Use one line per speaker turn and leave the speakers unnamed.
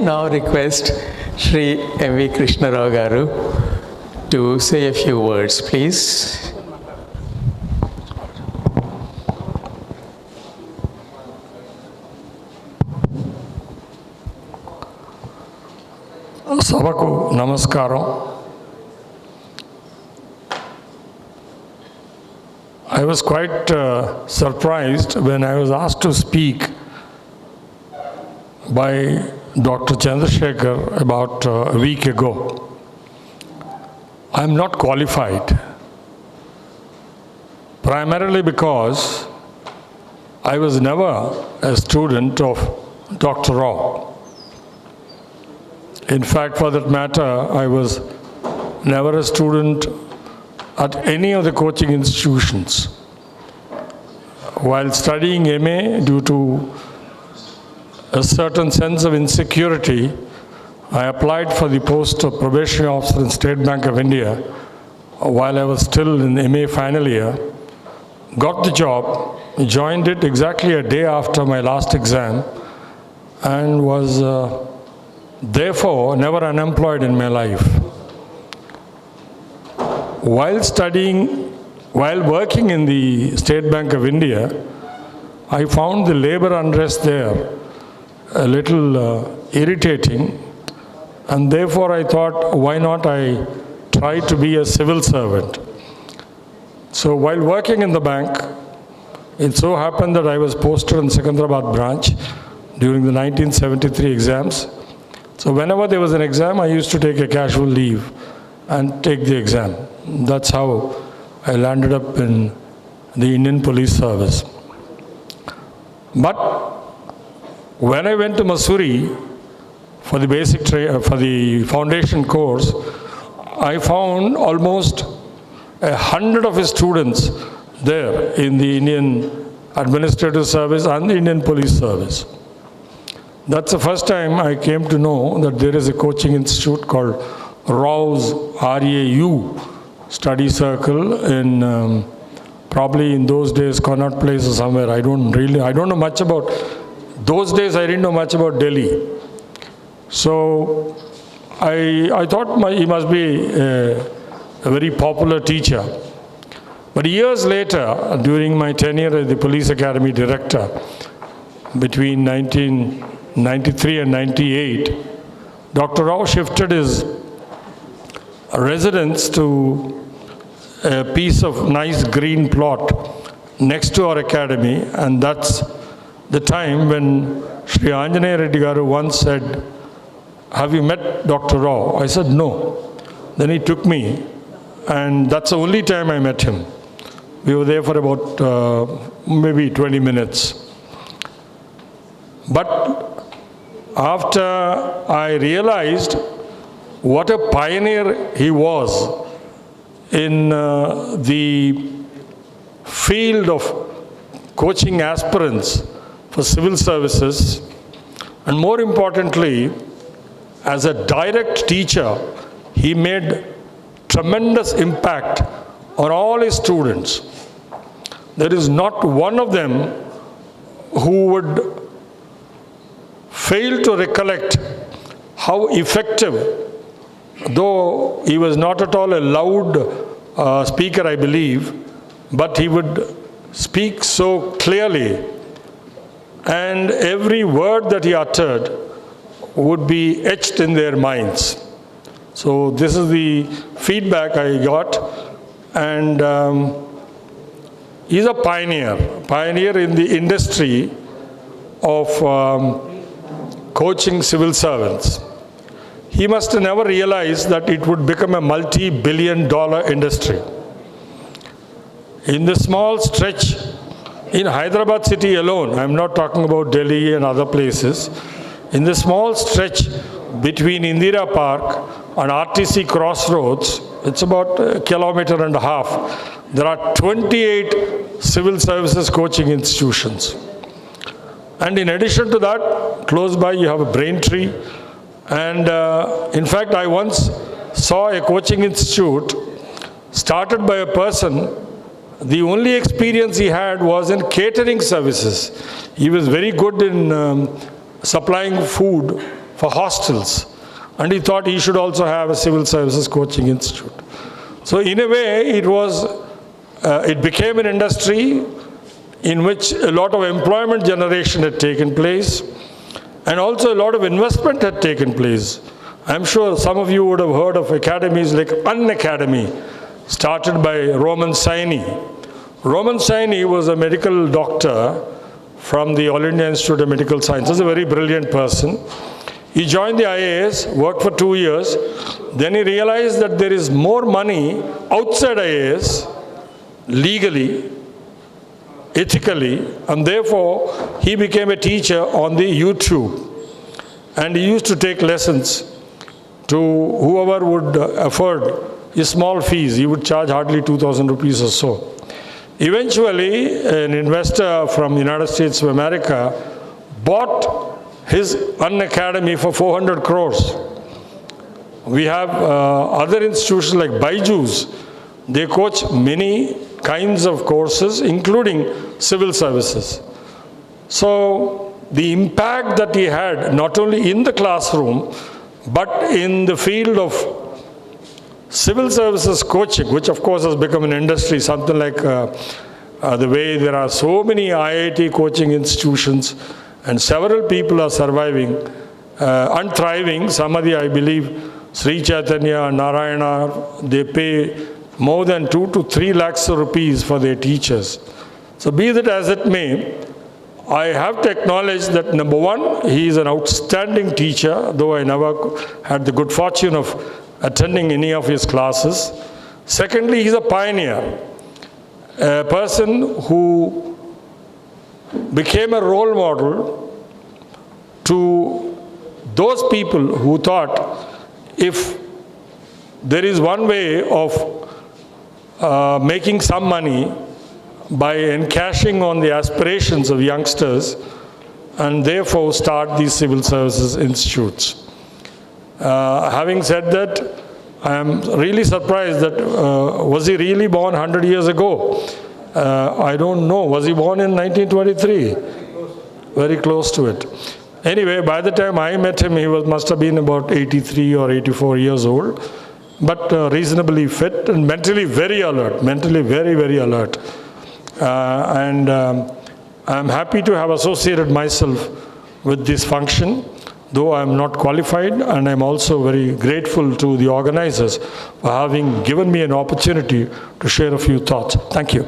now request Shri M.V. Krishna Rao Garu to say a few words, please.
Sabaku Namaskaram. I was quite surprised when I was asked to speak by Dr. Chandrasekhar about a week ago. I am not qualified, primarily because I was never a student of Dr. Rao. In fact, for that matter, I was never a student at any of the coaching institutions. While studying MA, due to a certain sense of insecurity, I applied for the post of probationary officer in State Bank of India while I was still in MA final year, got the job, joined it exactly a day after my last exam, and was therefore never unemployed in my life. While working in the State Bank of India, I found the labor unrest there a little irritating, and therefore I thought, why not I try to be a civil servant. So while working in the bank, it so happened that I was posted in Secunderabad branch during the 1973 exams. So whenever there was an exam, I used to take a casual leave and take the exam. That's how I landed up in the Indian Police Service. But when I went to Missouri for the for the foundation course, I found almost 100 of his students there in the Indian Administrative Service and the Indian Police Service. That's the first time I came to know that there is a coaching institute called Rao's RAU study circle in probably in those days Connaught Place or somewhere. I don't know much about those days. I didn't know much about Delhi. So I thought he must be a very popular teacher. But years later, during my tenure as the Police Academy Director, between 1993 and 98, Dr. Rao shifted his residence to a piece of nice green plot next to our academy, and that's the time when Sri Anjaneyya Reddy Garu once said, "Have you met Dr. Rao?" I said, "No." Then he took me, and that's the only time I met him. We were there for about maybe 20 minutes. But after I realized what a pioneer he was in the field of coaching aspirants for civil services, and more importantly, as a direct teacher, he made tremendous impact on all his students. There is not one of them who would fail to recollect how effective, though he was not at all a loud speaker, I believe, but he would speak so clearly, and every word that he uttered would be etched in their minds. So this is the feedback I got, and he's a pioneer in the industry of coaching civil servants. He must have never realized that it would become a multi-billion-dollar industry. In the small stretch in Hyderabad city alone, I'm not talking about Delhi and other places, in the small stretch between Indira Park and RTC Crossroads, it's about 1.5 kilometers, there are 28 civil services coaching institutions. And in addition to that, close by you have a Braintree. And in fact, I once saw a coaching institute started by a person. The only experience he had was in catering services. He was very good in supplying food for hostels. And he thought he should also have a civil services coaching institute. So in a way, it became an industry in which a lot of employment generation had taken place, and also a lot of investment had taken place. I'm sure some of you would have heard of academies like Unacademy, started by Roman Saini. Roman Saini was a medical doctor from the All India Institute of Medical Sciences, a very brilliant person. He joined the IAS, worked for 2 years. Then he realized that there is more money outside IAS, legally, ethically, and therefore he became a teacher on the YouTube. And he used to take lessons to whoever would afford his small fees. He would charge hardly 2,000 rupees or so. Eventually, an investor from the United States of America bought his Unacademy for 400 crores. We have other institutions like Byju's. They coach many kinds of courses, including civil services. So the impact that he had, not only in the classroom, but in the field of civil services coaching, which of course has become an industry, something like the way there are so many IIT coaching institutions, and several people are surviving and thriving. Samadhi, I believe, Sri Chaitanya, Narayana, they pay more than 2 to 3 lakhs of rupees for their teachers. So be that as it may, I have to acknowledge that number one, he is an outstanding teacher, though I never had the good fortune of attending any of his classes. Secondly, he's a pioneer, a person who became a role model to those people who thought if there is one way of making some money by encashing on the aspirations of youngsters, and therefore start these civil services institutes. Having said that, I am really surprised that was he really born 100 years ago? I don't know. Was he born in 1923? Very close to it. Anyway, by the time I met him, he must have been about 83 or 84 years old, but reasonably fit and mentally very alert, mentally very, very alert. I'm happy to have associated myself with this function, though I'm not qualified, and I'm also very grateful to the organizers for having given me an opportunity to share a few thoughts. Thank you.